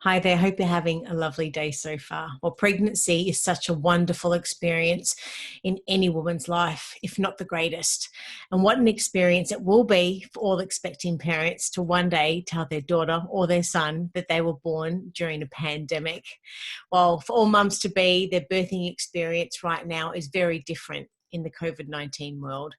Hi there. Hope you're having a lovely day so far. Well, pregnancy is such a wonderful experience in any woman's life, if not the greatest. And what an experience it will be for all expecting parents to one day tell their daughter or their son that they were born during a pandemic. Well, for all mums to be, their birthing experience right now is very different in the COVID-19 world.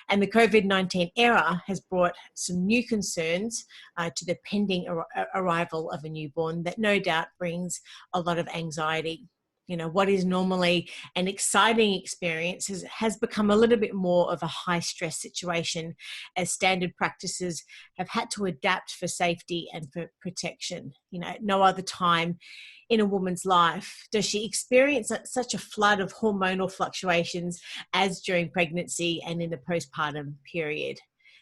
And the COVID-19 era has brought some new concerns to the pending arrival of a newborn that no doubt brings a lot of anxiety. You know, what is normally an exciting experience has become a little bit more of a high stress situation as standard practices have had to adapt for safety and for protection. You know, at no other time in a woman's life does she experience such a flood of hormonal fluctuations as during pregnancy and in the postpartum period.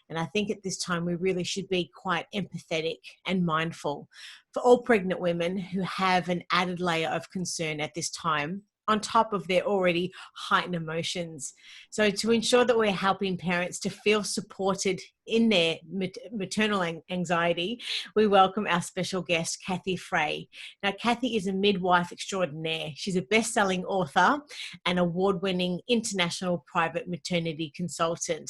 And I think at this time we really should be quite empathetic and mindful for all pregnant women who have an added layer of concern at this time on top of their already heightened emotions. So to ensure that we're helping parents to feel supported in their maternal anxiety, we welcome our special guest, Fray. Now, Kathy is a midwife extraordinaire. She's a best-selling author and award-winning international private maternity consultant.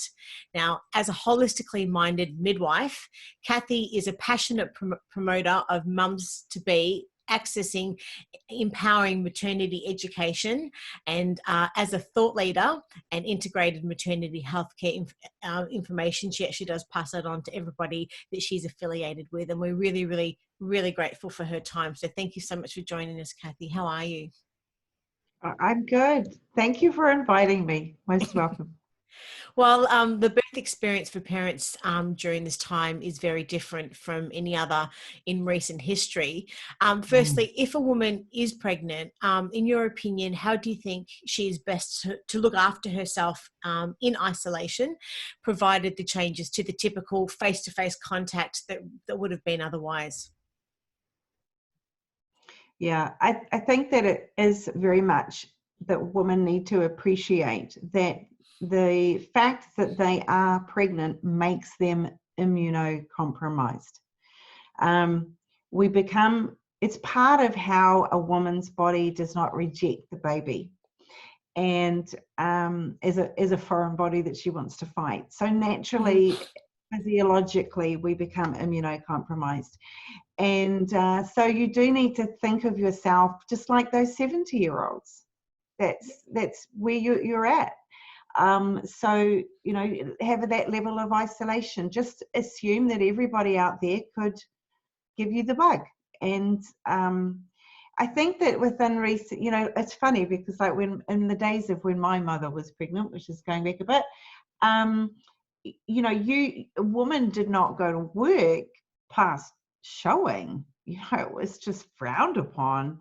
Now, as a holistically minded midwife, Kathy is a passionate promoter of mums-to-be accessing empowering maternity education, and as a thought leader and integrated maternity healthcare information, she actually does pass that on to everybody that she's affiliated with, and we're really grateful for her time. So thank you so much for joining us, Kathy. How are you? I'm good. Thank you for inviting me. Most welcome. Well, the birth experience for parents during this time is very different from any other in recent history. Firstly, if a woman is pregnant, in your opinion, how do you think she is best to look after herself in isolation, provided the changes to the typical face-to-face contact that would have been otherwise? Yeah, I think that it is very much that women need to appreciate that the fact that they are pregnant makes them immunocompromised. It's part of how a woman's body does not reject the baby and is a foreign body that she wants to fight. So naturally, physiologically, we become immunocompromised. And so you do need to think of yourself just like those 70-year-olds. That's where you're at. So, you know, have that level of isolation. Just assume that everybody out there could give you the bug. And I think that within recent, you know, it's funny because like when in the days of when my mother was pregnant, which is going back a bit, you know, a woman did not go to work past showing. You know, it was just frowned upon.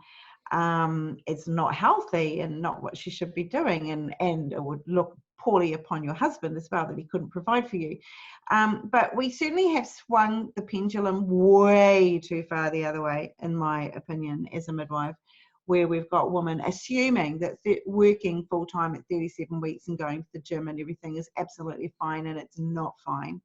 It's not healthy and not what she should be doing, and it would look poorly upon your husband as well that he couldn't provide for you. But we certainly have swung the pendulum way too far the other way, in my opinion, as a midwife, where we've got women assuming that working full-time at 37 weeks and going to the gym and everything is absolutely fine, and it's not fine.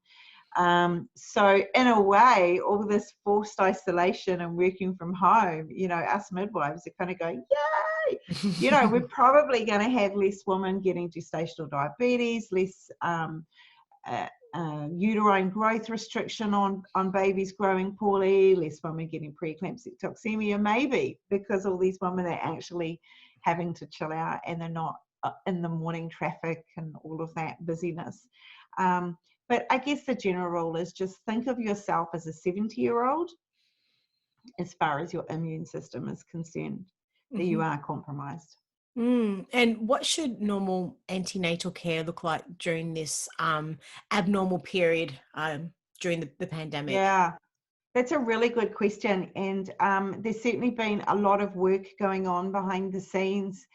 So in a way, all this forced isolation and working from home, you know, us midwives are kind of going, yay! You know, we're probably going to have less women getting gestational diabetes, less uterine growth restriction on babies growing poorly, less women getting preeclamptic toxemia, maybe because all these women are actually having to chill out and they're not in the morning traffic and all of that busyness. But I guess the general rule is just think of yourself as a 70-year-old as far as your immune system is concerned, that you are compromised. And what should normal antenatal care look like during this abnormal period during the pandemic? Yeah, that's a really good question. And there's certainly been a lot of work going on behind the scenes,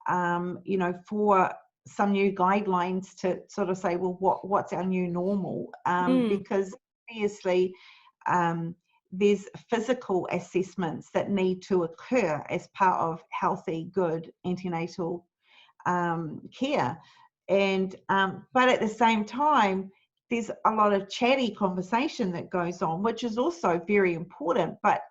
you know, for some new guidelines to sort of say, well, what's our new normal? Because obviously there's physical assessments that need to occur as part of healthy, good antenatal care. And but at the same time, there's a lot of chatty conversation that goes on, which is also very important. But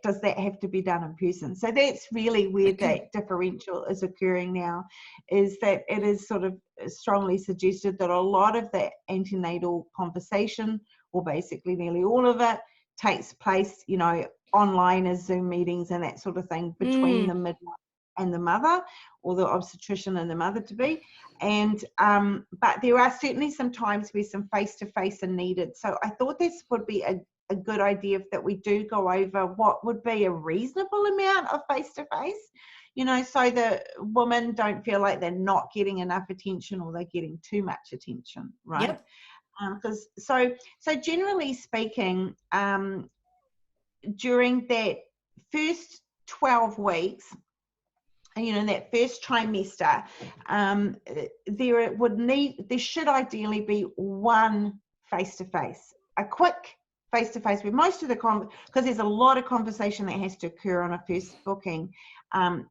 does that have to be done in person? So that's really where that differential is occurring now, is that it is sort of strongly suggested that a lot of that antenatal conversation, or basically nearly all of it, takes place, you know, online as Zoom meetings and that sort of thing between the midwife and the mother, or the obstetrician and the mother to be. And but there are certainly some times where some face-to-face are needed. So I thought this would be a good idea that we do go over what would be a reasonable amount of face-to-face, you know, so the women don't feel like they're not getting enough attention or they're getting too much attention, right? Yep. Because so generally speaking, during that first 12 weeks, you know, in that first trimester, there should ideally be one face-to-face, a quick face-to-face with most of the because there's a lot of conversation that has to occur on a first booking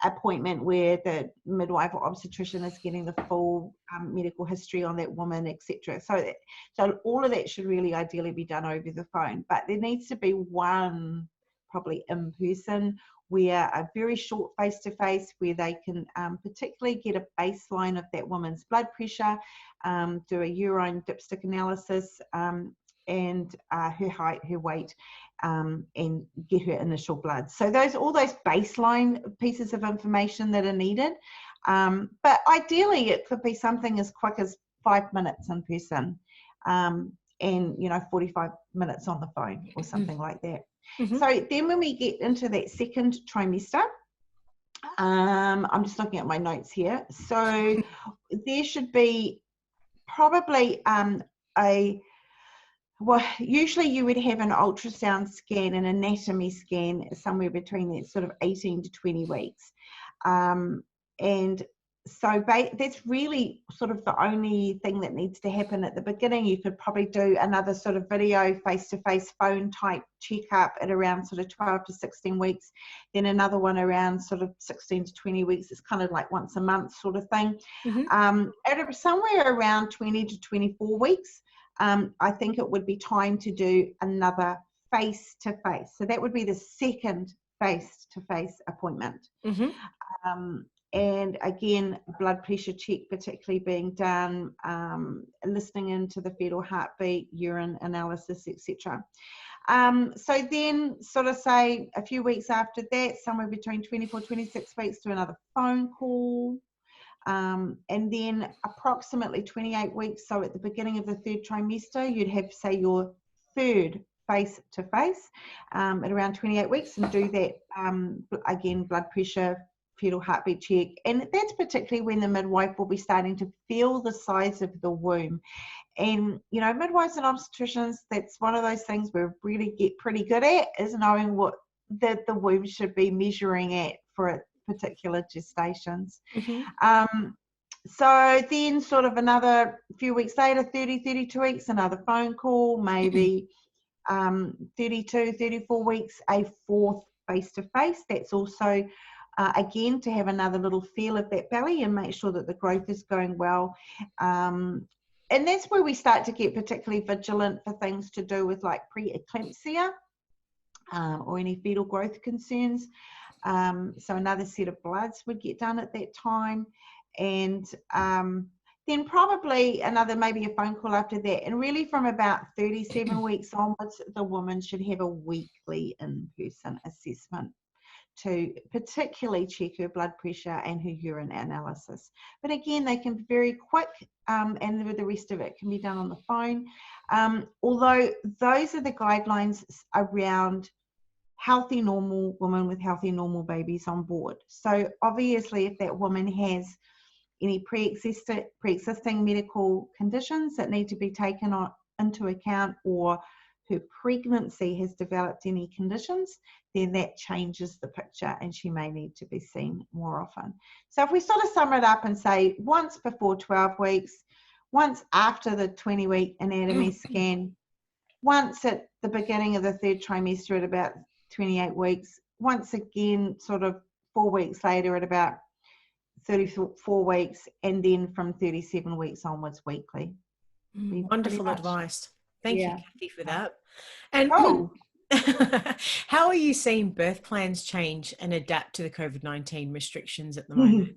appointment, where the midwife or obstetrician is getting the full medical history on that woman, etc. So all of that should really ideally be done over the phone, but there needs to be one probably in person, where a very short face-to-face where they can particularly get a baseline of that woman's blood pressure, do a urine dipstick analysis, and her height, her weight, and get her initial blood. So all those baseline pieces of information that are needed. But ideally, it could be something as quick as 5 minutes in person, and, you know, 45 minutes on the phone or something like that. So then when we get into that second trimester, I'm just looking at my notes here. So there should be probably usually you would have an ultrasound scan, an anatomy scan, somewhere between that sort of 18 to 20 weeks. And so that's really sort of the only thing that needs to happen at the beginning. You could probably do another sort of video face-to-face phone type checkup at around sort of 12 to 16 weeks, then another one around sort of 16 to 20 weeks. It's kind of like once a month sort of thing. At somewhere around 20 to 24 weeks, I think it would be time to do another face-to-face. So that would be the second face-to-face appointment. And again, blood pressure check particularly being done, listening into the fetal heartbeat, urine analysis, etc. So then sort of say a few weeks after that, somewhere between 24, 26 weeks, to another phone call. And then approximately 28 weeks, so at the beginning of the third trimester, you'd have, say, your third face-to-face at around 28 weeks, and do that, again, blood pressure, fetal heartbeat check. And that's particularly when the midwife will be starting to feel the size of the womb. And, you know, midwives and obstetricians, that's one of those things we really get pretty good at, is knowing what the womb should be measuring at for particular gestations. So then sort of another few weeks later, 30, 32 weeks, another phone call, maybe 32, 34 weeks, a fourth face-to-face. That's also again, to have another little feel of that belly and make sure that the growth is going well. And that's where we start to get particularly vigilant for things to do with like pre-eclampsia or any fetal growth concerns. So another set of bloods would get done at that time. And then probably another, maybe a phone call after that. And really from about 37 weeks onwards, the woman should have a weekly in-person assessment to particularly check her blood pressure and her urine analysis. But again, they can be very quick, and the rest of it can be done on the phone. Although those are the guidelines around healthy, normal women with healthy, normal babies on board. So obviously, if that woman has any pre-existing medical conditions that need to be taken into account, or her pregnancy has developed any conditions, then that changes the picture and she may need to be seen more often. So if we sort of sum it up and say once before 12 weeks, once after the 20-week anatomy scan, once at the beginning of the third trimester at about 28 weeks, once again sort of 4 weeks later at about 34 weeks, and then from 37 weeks onwards weekly. Wonderful advice. Thank you, Kathy, for that. And How are you seeing birth plans change and adapt to the COVID-19 restrictions at the moment?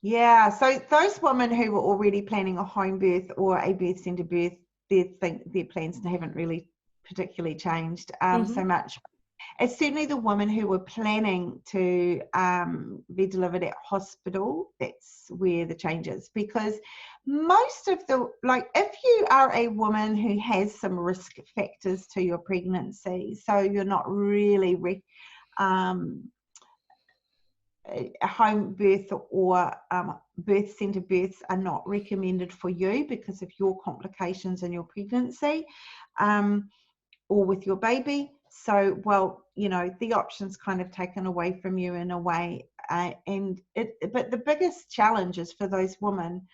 Yeah, so those women who were already planning a home birth or a birth centre birth, their plans haven't really particularly changed so much. It's certainly the women who were planning to be delivered at hospital, that's where the change is. Because most of if you are a woman who has some risk factors to your pregnancy, so you're not really a home birth or birth centre births are not recommended for you because of your complications in your pregnancy or with your baby. So, the option's kind of taken away from you in a way. But the biggest challenge is for those women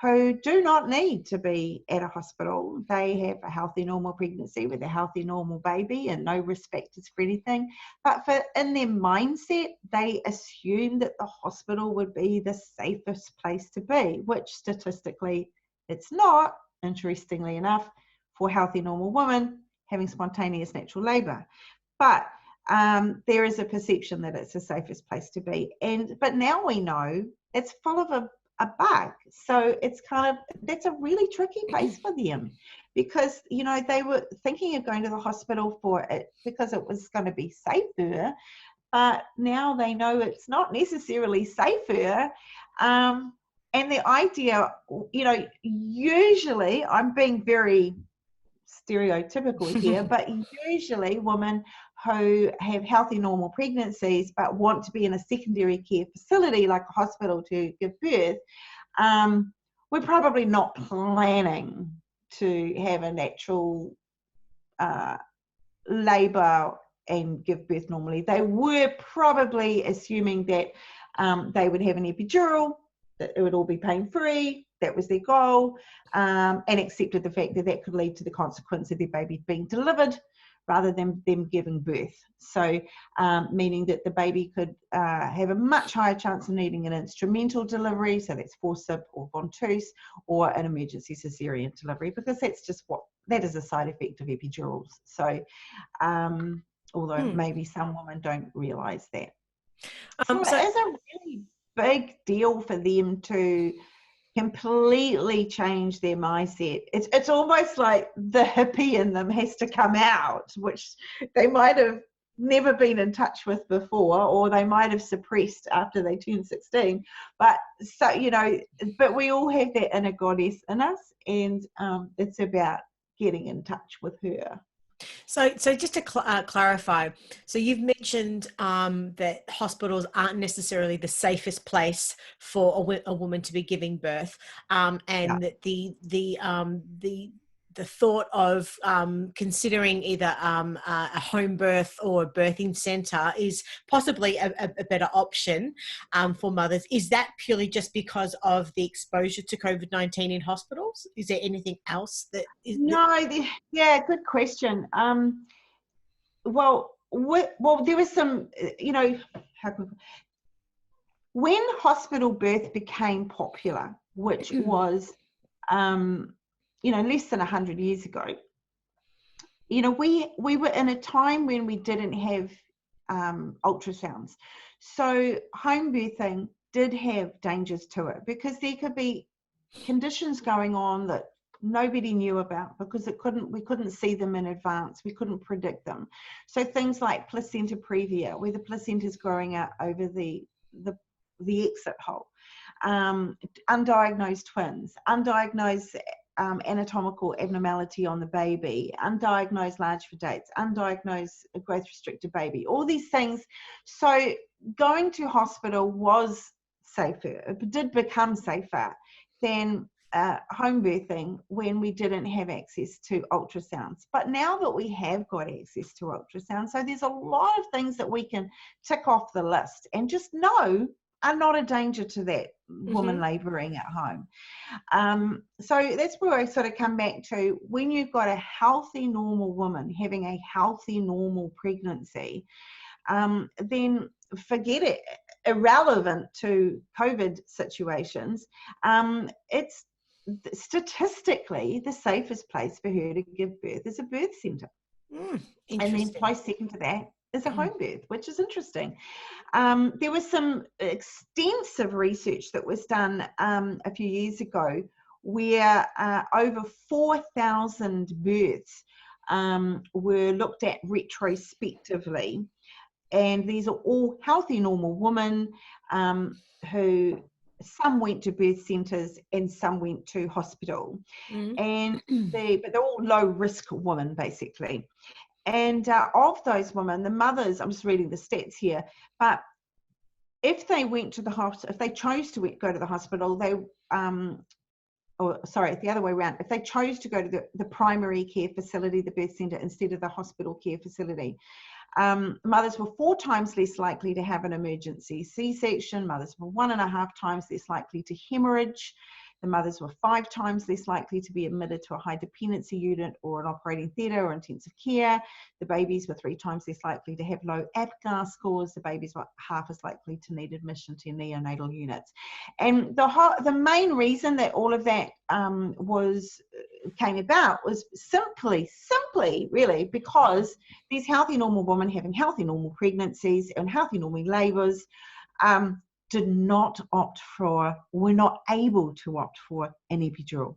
who do not need to be at a hospital. They have a healthy, normal pregnancy with a healthy, normal baby and no risk factors for anything. But in their mindset, they assume that the hospital would be the safest place to be, which statistically it's not, interestingly enough, for healthy, normal women having spontaneous natural labour. But there is a perception that it's the safest place to be. But now we know it's full of a bug. So that's a really tricky place for them because, they were thinking of going to the hospital for it because it was going to be safer. But now they know it's not necessarily safer. And the idea, usually I'm being very stereotypical here, but usually women who have healthy, normal pregnancies but want to be in a secondary care facility like a hospital to give birth, we're probably not planning to have a natural labour and give birth normally. They were probably assuming that they would have an epidural, that it would all be pain-free. That was their goal, and accepted the fact that that could lead to the consequence of their baby being delivered rather than them giving birth. So, meaning that the baby could have a much higher chance of needing an instrumental delivery, so that's forcip or ventouse, or an emergency cesarean delivery, because that is a side effect of epidurals. So, although maybe some women don't realise that. So it is a really big deal for them to completely change their mindset. It's almost like the hippie in them has to come out, which they might have never been in touch with before, or they might have suppressed after they turned 16. But but we all have that inner goddess in us, and it's about getting in touch with her. So just to clarify, so you've mentioned that hospitals aren't necessarily the safest place for a woman to be giving birth, and that the thought of considering either a home birth or a birthing centre is possibly a better option for mothers. Is that purely just because of the exposure to COVID-19 in hospitals? Is there anything else that is? Yeah, good question. Well, there was some, when hospital birth became popular, which was, less than 100 years ago, we were in a time when we didn't have ultrasounds. So home birthing did have dangers to it because there could be conditions going on that nobody knew about because we couldn't see them in advance. We couldn't predict them. So things like placenta previa, where the placenta is growing out over the exit hole, undiagnosed twins, undiagnosed anatomical abnormality on the baby, undiagnosed large for dates, undiagnosed growth restricted baby, all these things. So going to hospital was safer. It did become safer than home birthing when we didn't have access to ultrasounds. But now that we have got access to ultrasound, so there's a lot of things that we can tick off the list and just know are not a danger to that woman labouring at home. So that's where I sort of come back to, when you've got a healthy, normal woman having a healthy, normal pregnancy, then forget it, irrelevant to COVID situations, it's statistically the safest place for her to give birth is a birth centre. And then Interesting. close second to that is a home birth, which is interesting. There was some extensive research that was done a few years ago where over 4,000 births were looked at retrospectively. And these are all healthy, normal women who some went to birth centres and some went to hospital. And but they're all low risk women, basically. And of those women, the mothers, I'm just reading the stats here, but if they went to the hospital, if they chose to go to the hospital, they, or sorry, the other way around, if they chose to go to the primary care facility, the birth centre, instead of the hospital care facility, mothers were 4 times less likely to have an emergency C-section. Mothers were 1.5 times less likely to hemorrhage. The mothers were 5 times less likely to be admitted to a high dependency unit or an operating theatre or intensive care. The babies were 3 times less likely to have low APGAR scores. The babies were half as likely to need admission to neonatal units. And the main reason that all of that came about was simply really because these healthy normal women having healthy normal pregnancies and healthy normal labours were not able to opt for an epidural.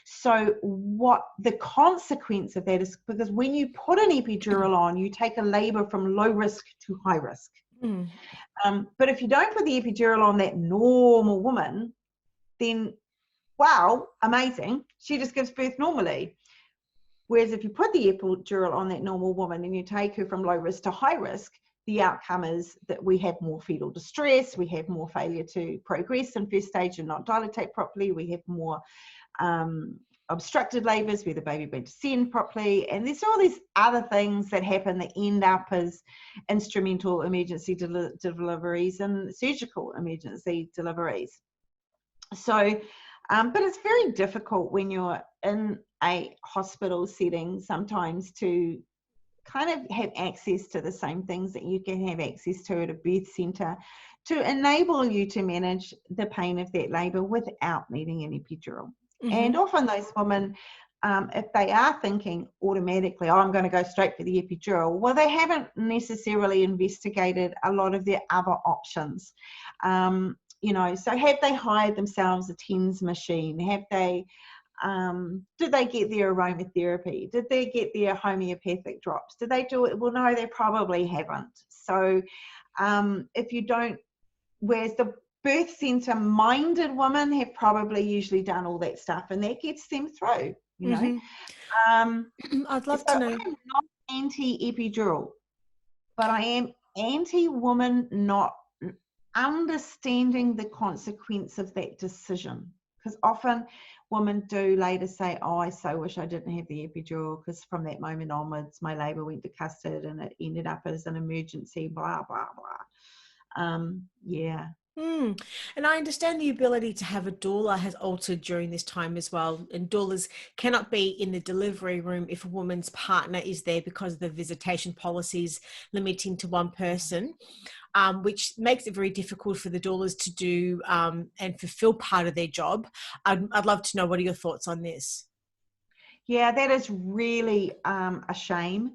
So what the consequence of that is, because when you put an epidural on, you take a labour from low risk to high risk. But if you don't put the epidural on that normal woman, then wow, amazing, she just gives birth normally. Whereas if you put the epidural on that normal woman and you take her from low risk to high risk, the outcome is that we have more fetal distress, we have more failure to progress in first stage and not dilatate properly, we have more obstructed labours where the baby won't descend properly, and there's all these other things that happen that end up as instrumental emergency deliveries and surgical emergency deliveries. So, but it's very difficult when you're in a hospital setting sometimes to kind of have access to the same things that you can have access to at a birth centre to enable you to manage the pain of that labour without needing an epidural. And often those women, if they are thinking automatically, oh, I'm going to go straight for the epidural, well, they haven't necessarily investigated a lot of their other options. You know, so have they hired themselves a TENS machine? Have they did they get their aromatherapy? Did they get their homeopathic drops? Did they do it? Well, no, they probably haven't. So if you don't, whereas the birth centre minded women have probably usually done all that stuff, and that gets them through, you know. I'd love to know. I'm not anti-epidural, but I am anti-woman not understanding the consequence of that decision. Because often women do later say, oh, I so wish I didn't have the epidural, because from that moment onwards, my labour went to custard and it ended up as an emergency, blah, blah, blah. Yeah. And I understand the ability to have a doula has altered during this time as well. And doulas cannot be in the delivery room if a woman's partner is there because of the visitation policies limiting to one person. Which makes it very difficult for the doulas to do and fulfill part of their job. I'd love to know, what are your thoughts on this? Yeah, that is really a shame.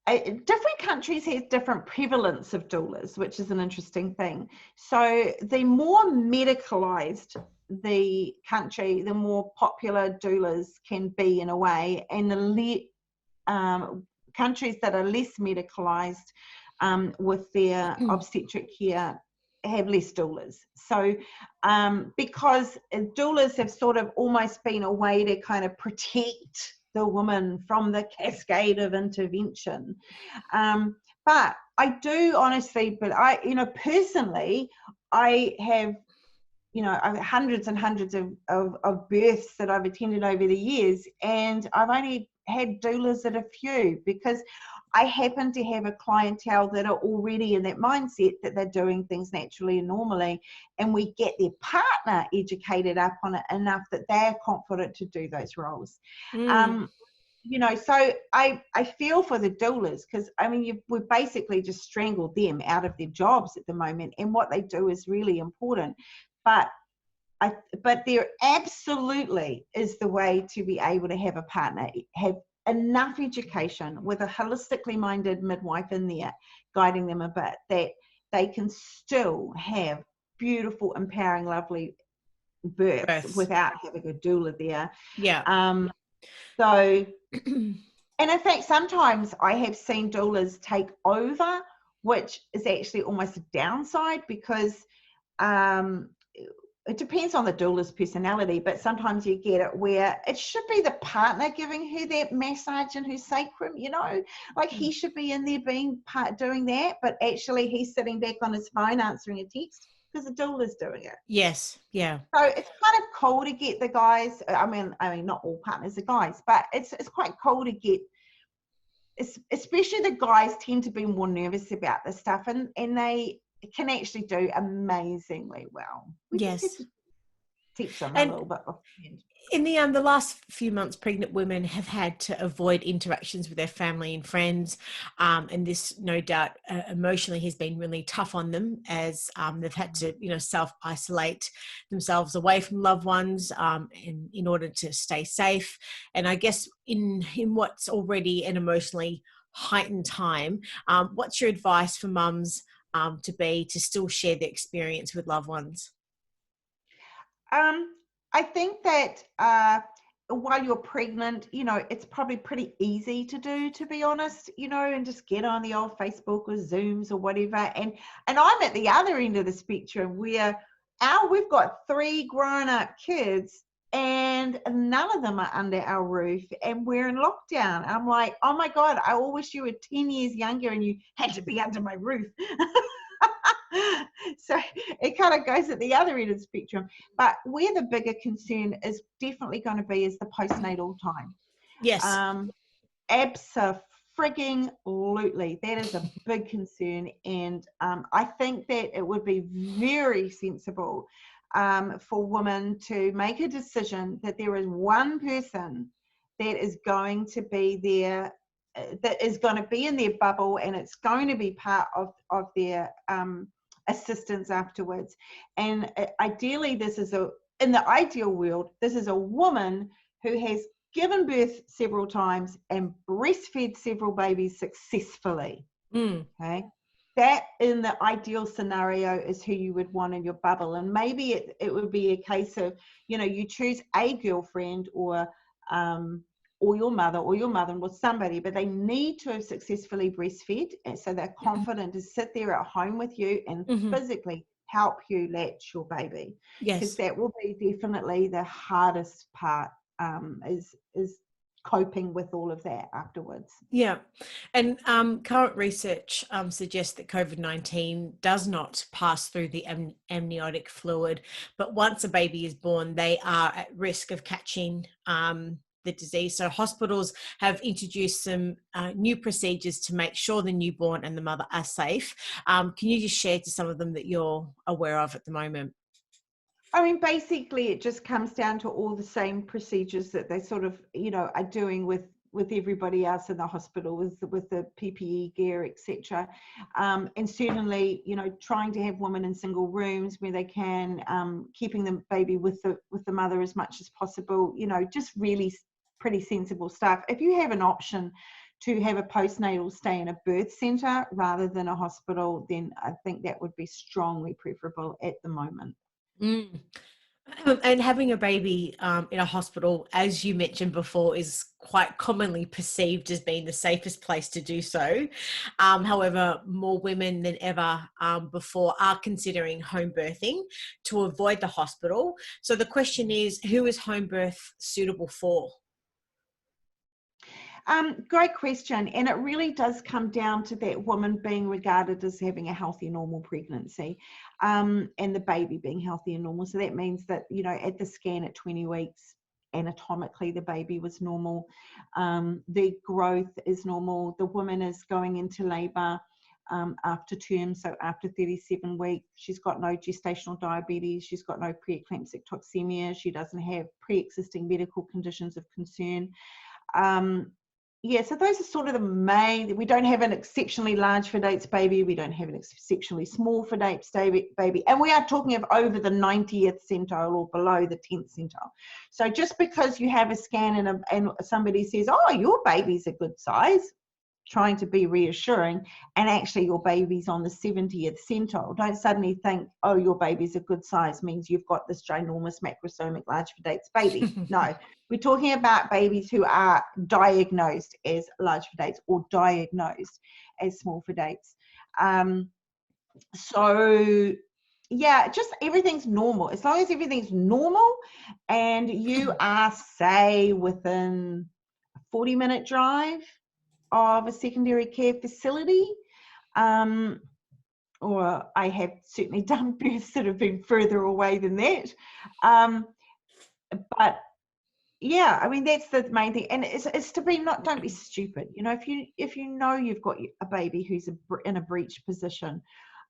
Different countries have different prevalence of doulas, which is an interesting thing. So the more medicalised the country, the more popular doulas can be in a way, and the countries that are less medicalised with their obstetric care have less doulas. So because doulas have sort of almost been a way to kind of protect the woman from the cascade of intervention. But I do honestly, but I, you know, personally, I have, you know, I've hundreds and hundreds of births that I've attended over the years, and I've only had doulas at a few because I happen to have a clientele that are already in that mindset that they're doing things naturally and normally, and we get their partner educated up on it enough that they're confident to do those roles. You know, so I feel for the doulas, because I mean, we've basically just strangled them out of their jobs at the moment, and what they do is really important. But but there absolutely is the way to be able to have a partner, have enough education with a holistically minded midwife in there guiding them a bit, that they can still have beautiful, empowering, lovely births without having a doula there. Yeah. So, and in fact, sometimes I have seen doulas take over, which is actually almost a downside, because it depends on the doula's personality, but sometimes you get it where it should be the partner giving her that massage in her sacrum, you know, like he should be in there being doing that, but actually he's sitting back on his phone answering a text because the doula's doing it. Yes. Yeah. So it's kind of cool to get the guys. I mean, not all partners are guys, but it's quite cool to get. Especially the guys tend to be more nervous about this stuff, and they can actually do amazingly well. We Yes. just have to teach them And a little bit. in the last few months, pregnant women have had to avoid interactions with their family and friends, and this, no doubt, emotionally has been really tough on them, as they've had to, self-isolate themselves away from loved ones, in order to stay safe. And I guess in what's already an emotionally heightened time, what's your advice for mums to still share the experience with loved ones? I think that while you're pregnant, it's probably pretty easy to do, to be honest, and just get on the old Facebook or Zooms or whatever. And I'm at the other end of the spectrum where we've got 3 grown-up kids and none of them are under our roof, and we're in lockdown. I'm like, oh my God, I all wish you were 10 years younger and you had to be under my roof. So it kind of goes at the other end of the spectrum. But where the bigger concern is definitely going to be is the postnatal time. Yes. Abso-frigging-lutely. That is a big concern. And I think that it would be very sensible for women to make a decision that there is one person that is going to be there, that is going to be in their bubble, and it's going to be part of their assistance afterwards. And ideally, in the ideal world, this is a woman who has given birth several times and breastfed several babies successfully. Okay, that in the ideal scenario is who you would want in your bubble. And maybe it would be a case of, you choose a girlfriend or your mother or your mother-in-law, somebody, but they need to have successfully breastfed, and so they're confident to sit there at home with you and physically help you latch your baby. Yes. Because that will be definitely the hardest part, is coping with all of that afterwards. Yeah. And current research suggests that COVID-19 does not pass through the amniotic fluid, but once a baby is born, they are at risk of catching the disease. So hospitals have introduced some new procedures to make sure the newborn and the mother are safe. Can you just share to some of them that you're aware of at the moment? I mean, basically, it just comes down to all the same procedures that they sort of, are doing with everybody else in the hospital, with the PPE gear, etc. And certainly, trying to have women in single rooms where they can, keeping the baby with the mother as much as possible. Just really pretty sensible stuff. If you have an option to have a postnatal stay in a birth centre rather than a hospital, then I think that would be strongly preferable at the moment. And having a baby in a hospital, as you mentioned before, is quite commonly perceived as being the safest place to do so. However, more women than ever before are considering home birthing to avoid the hospital. So the question is, who is home birth suitable for? Great question. And it really does come down to that woman being regarded as having a healthy, normal pregnancy, and the baby being healthy and normal. So that means that, at the scan at 20 weeks, anatomically, the baby was normal. The growth is normal. The woman is going into labor after term, so after 37 weeks. She's got no gestational diabetes. She's got no preeclamptic toxemia. She doesn't have pre-existing medical conditions of concern. yeah, so those are sort of the main. We don't have an exceptionally large for dates baby. We don't have an exceptionally small for dates baby. And we are talking of over the 90th centile or below the 10th centile. So just because you have a scan and somebody says, oh, your baby's a good size, trying to be reassuring, and actually your baby's on the 70th centile, don't suddenly think, oh, your baby's a good size means you've got this ginormous macrosomic large for dates baby. No, we're talking about babies who are diagnosed as large for dates or diagnosed as small for dates. So yeah, just everything's normal. As long as everything's normal and you are, say, within a 40-minute drive of a secondary care facility, or I have certainly done births that have been further away than that, but yeah, I mean that's the main thing, and it's to be don't be stupid. You know, if you know you've got a baby who's in a breech position,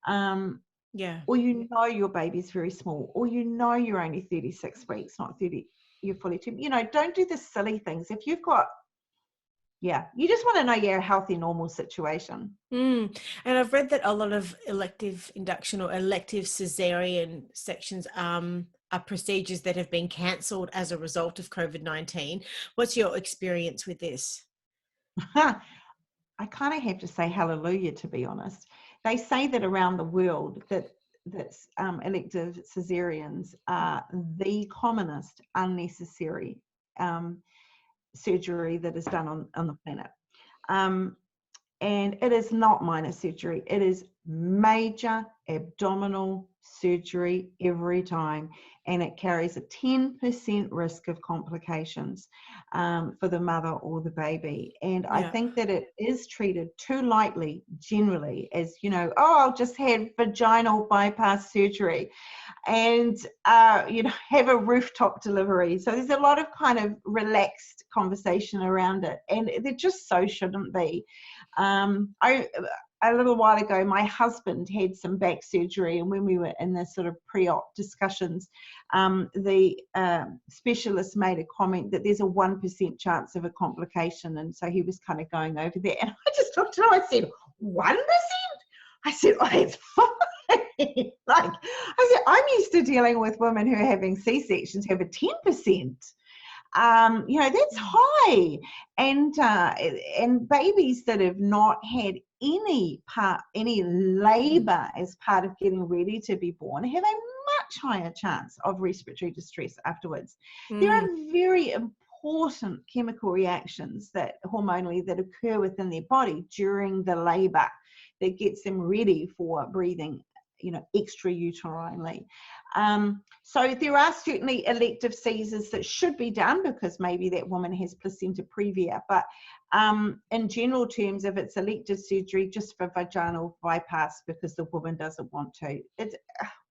yeah, or you know your baby's very small, or you know you're only 36 weeks, not 30, you're fully term. You know, don't do the silly things. If you've got you just want to know your healthy, normal situation. And I've read that a lot of elective induction or elective cesarean sections are procedures that have been cancelled as a result of COVID-19. What's your experience with this? I kind of have to say hallelujah, to be honest. They say that around the world that elective cesareans are the commonest unnecessary surgery that is done on the planet. And it is not minor surgery. It is major abdominal surgery every time. And it carries a 10% risk of complications for the mother or the baby. And I think that it is treated too lightly, generally, as, you know, oh, I'll just have vaginal bypass surgery and, you know, have a rooftop delivery. So there's a lot of kind of relaxed conversation around it. And there just so shouldn't be. A little while ago, my husband had some back surgery, and when we were in the sort of pre-op discussions, the specialist made a comment that there's a 1% chance of a complication, and so he was kind of going over there, and I just looked at him, I said, 1%? I said, oh, that's fine. Like, I said, I'm used to dealing with women who are having C-sections who have a 10%. You know, that's high, and babies that have not had any labor as part of getting ready to be born have a much higher chance of respiratory distress afterwards. There are very important chemical reactions that hormonally that occur within their body during the labor that gets them ready for breathing, you know, extrauterine. So there are certainly elective Caesars that should be done because maybe that woman has placenta previa, but in general terms, if it's elective surgery just for vaginal bypass because the woman doesn't want to, it's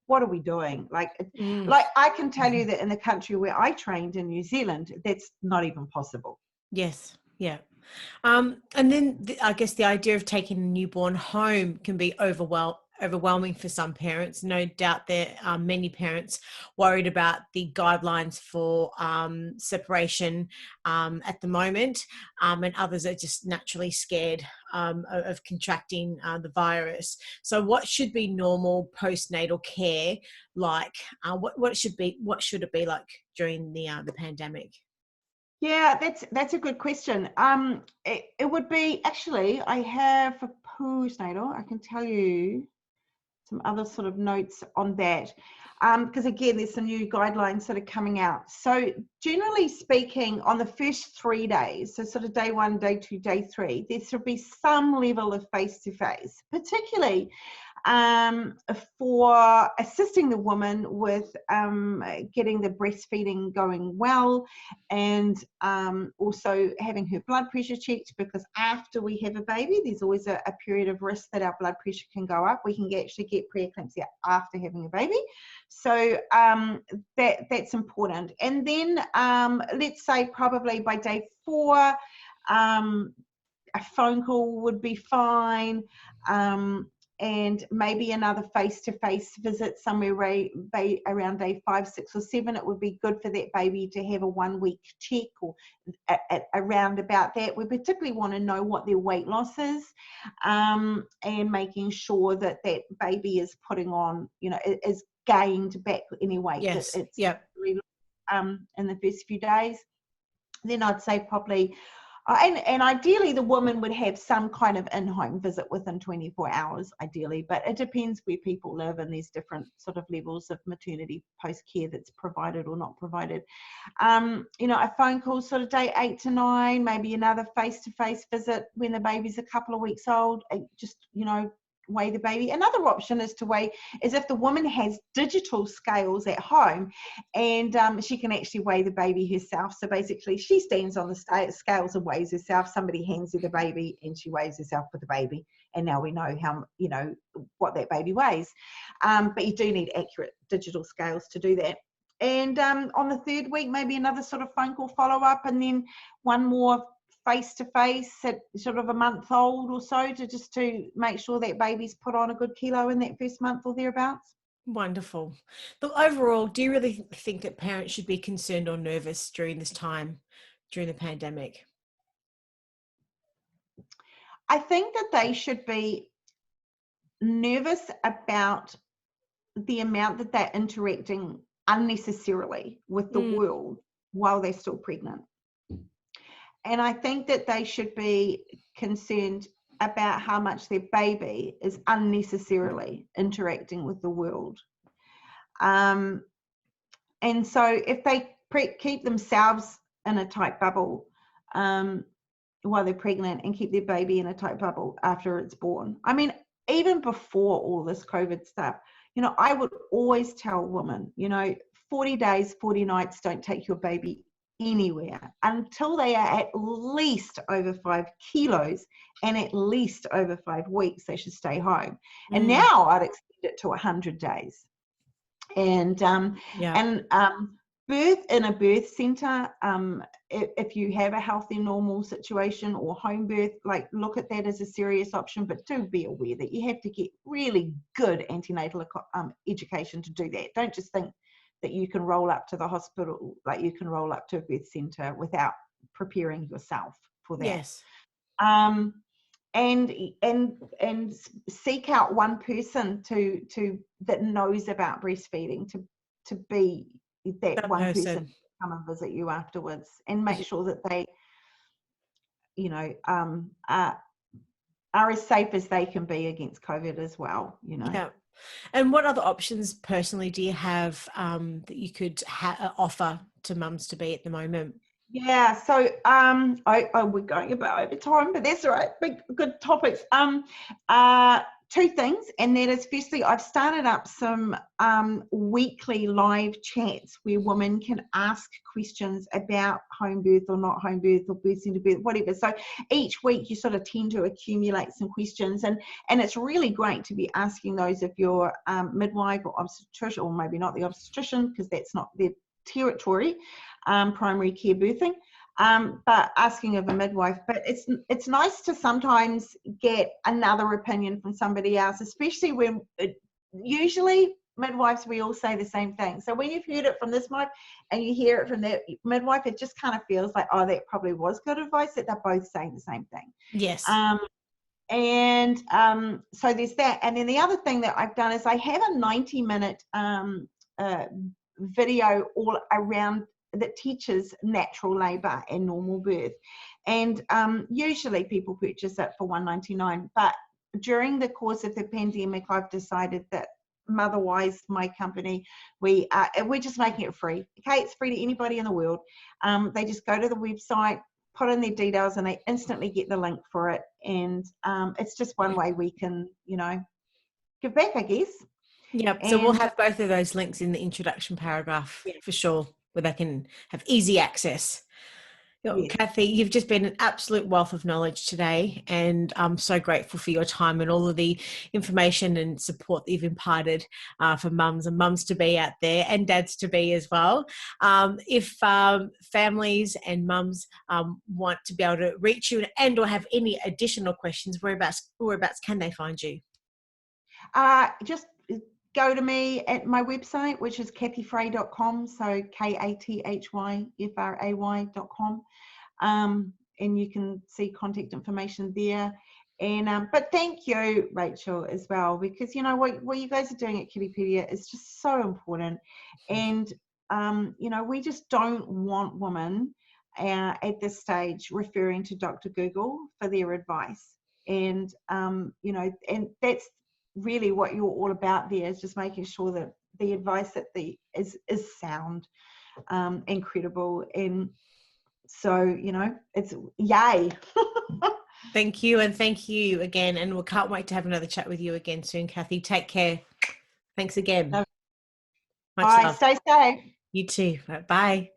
what are we doing? Like I can tell you that in the country where I trained in New Zealand, that's not even possible. Yes, yeah. And then I guess the idea of taking a newborn home can be overwhelming for some parents. No doubt there are many parents worried about the guidelines for separation at the moment, and others are just naturally scared of contracting the virus. So what should be normal postnatal care like? What should it be like during the pandemic? Yeah, that's a good question. It would be, actually, I have for postnatal, I can tell you some other sort of notes on that, because again, there's some new guidelines sort of coming out. So generally speaking, on the first 3 days, so sort of day 1, day 2, day 3, there should be some level of face-to-face, particularly for assisting the woman with getting the breastfeeding going well, and also having her blood pressure checked, because after we have a baby, there's always a period of risk that our blood pressure can go up. We can actually get preeclampsia after having a baby. So that's important. And then let's say probably by day 4, a phone call would be fine. and maybe another face-to-face visit somewhere around day 5, 6, or 7. It would be good for that baby to have a 1-week check, or around about that. We particularly want to know what their weight loss is, and making sure that that baby is putting on, is gained back any weight that Yes. it's Yep. in the first few days. Then I'd say probably, and ideally the woman would have some kind of in-home visit within 24 hours, ideally, but it depends where people live, and there's different sort of levels of maternity post-care that's provided or not provided. A phone call sort of day 8 to 9, maybe another face-to-face visit when the baby's a couple of weeks old, just, weigh the baby. Another option is if the woman has digital scales at home, and she can actually weigh the baby herself. So basically she stands on the scales and weighs herself. Somebody hands her the baby and she weighs herself with the baby, and now we know what that baby weighs. But you do need accurate digital scales to do that. And on the 3rd week, maybe another sort of phone call follow-up, and then one more face-to-face at sort of a month old or so, to make sure that baby's put on a good kilo in that first month or thereabouts. Wonderful. Look, overall, do you really think that parents should be concerned or nervous during this time, during the pandemic? I think that they should be nervous about the amount that they're interacting unnecessarily with the world while they're still pregnant. And I think that they should be concerned about how much their baby is unnecessarily interacting with the world. And so if they keep themselves in a tight bubble while they're pregnant, and keep their baby in a tight bubble after it's born. I mean, even before all this COVID stuff, I would always tell women, 40 days, 40 nights, don't take your baby anywhere until they are at least over 5 kilos and at least over 5 weeks. They should stay home. And now I'd extend it to 100 days. And birth in a birth center, if you have a healthy, normal situation, or home birth, look at that as a serious option, but do be aware that you have to get really good antenatal education to do that. Don't just think that you can roll up to the hospital like you can roll up to a birth center without preparing yourself for that. Yes. And seek out one person that knows about breastfeeding to be that one person come and visit you afterwards, and make sure that they are as safe as they can be against COVID as well. Yeah. And what other options personally do you have that you could offer to mums to be at the moment? Yeah, so we're going about over time, but that's all right. Good topics. 2 things, and that is, firstly, I've started up some weekly live chats where women can ask questions about home birth or not home birth, or birth center birth, whatever. So each week you sort of tend to accumulate some questions, and it's really great to be asking those of your midwife or obstetrician, or maybe not the obstetrician because that's not their territory, primary care birthing, but asking of a midwife. But it's nice to sometimes get another opinion from somebody else, especially when usually midwives, we all say the same thing. So when you've heard it from this midwife and you hear it from that midwife, it just kind of feels like, oh, that probably was good advice, that they're both saying the same thing. Yes. So there's that. And then the other thing that I've done is I have a 90-minute video all around that teaches natural labor and normal birth, and usually people purchase it for $1.99, but during the course of the pandemic I've decided that Motherwise, my company, we're just making it free. Okay, it's free to anybody in the world. They just go to the website, put in their details, and they instantly get the link for it, and it's just one way we can give back, I guess. Yep. So we'll have both of those links in the introduction paragraph for sure, where they can have easy access. Kathy, you've just been an absolute wealth of knowledge today, and I'm so grateful for your time and all of the information and support that you've imparted for mums and mums to be out there, and dads to be as well. If families and mums want to be able to reach you and or have any additional questions, whereabouts can they find you? Just go to me at my website, which is kathyfray.com. So kathyfray.com. And you can see contact information there. And but thank you, Rachel, as well, because you know what you guys are doing at Kittypedia is just so important. And you know, we just don't want women at this stage referring to Dr. Google for their advice. And you know, and that's really what you're all about there, is just making sure that the advice that is sound and credible. And so, you know, it's yay. Thank you. And thank you again. And we can't wait to have another chat with you again soon, Kathy. Take care. Thanks again. No. Much Bye. love. Stay safe. You too. Bye.